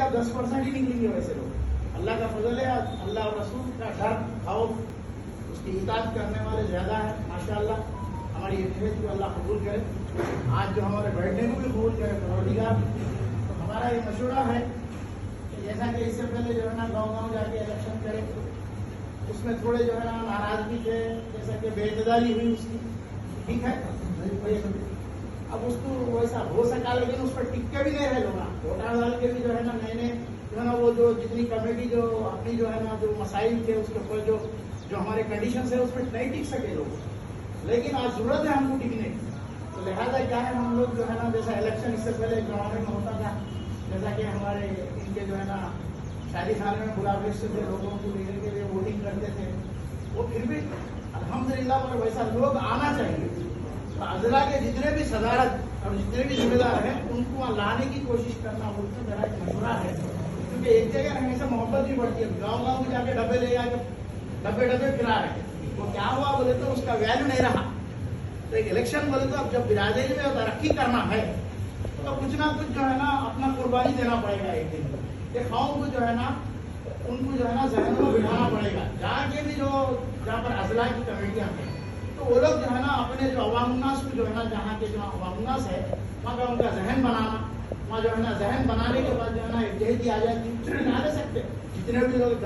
का 10% ही निकलेंगे वैसे लोग। अल्लाह का फजल है, अल्लाह और रसूल का डर खौफ उसकी इताअत करने वाले ज़्यादा है माशाअल्लाह। हमारी ये नियत को अल्लाह कबूल करे, आज जो हमारे बैठने को भी कबूल करे परवरदिगार। तो हमारा ये मशवरा है कि जैसा कि इससे पहले जो है ना गाँव जाके इलेक्शन करे, उसमें थोड़े जो है ना नाराजगी थे, जैसा कि बेइज्जती हुई उसकी, ठीक है। अब उसको वैसा हो सका, लेकिन उस पर टिक्के भी नहीं रहे लोग। वोटा डाल के भी जो है ना नए जो है ना वो जो जितनी कमेटी जो अपनी जो है ना जो मसाइल थे उसके ऊपर जो हमारे कंडीशन है उस पर नहीं टिक सके लोग, लेकिन आज जरूरत है हमको टिकने की। तो लिहाजा क्या है, हम लोग जो है ना जैसा इलेक्शन इससे पहले जमाने में होता था, जैसा कि हमारे इनके जो है ना शादी खाने में बुला भेजते थे, लोगों को लेने के लिए वोटिंग करते थे, वो फिर भी अल्हम्दुलिल्लाह पर वैसा लोग आना चाहिए। तो अजला के जितने भी सदारत और जितने भी जिम्मेदार हैं उनको वहाँ लाने की कोशिश करना बोलते मेरा एक मशवरा है, क्योंकि एक जगह रहने से मोहब्बत भी बढ़ती है। गाँव में जाके डब्बे ले जाके डब्बे फिरा रहे, वो क्या हुआ बोले तो उसका वैल्यू नहीं रहा। तो एक इलेक्शन बोले तो अब जब बिरादरी में तरक्की करना है तो कुछ ना कुछ जो है ना अपना कुर्बानी देना पड़ेगा। एक दिन ये खाओं को जो है ना उनको जो है ना जहन में बिठाना पड़ेगा, जाके भी जो जहाँ पर अजला की कमेटियाँ हैं तो वो लोग जो है ना अपने जो अवामुन्नास को जो है ना जहाँ के जो अवामुन्नास है वहाँ का उनका जहन बनाना, वहाँ जो है ना जहन बनाने के बाद जो है ना एक जहदी आ जाती है, कुछ नहीं ले सकते जितने भी लोग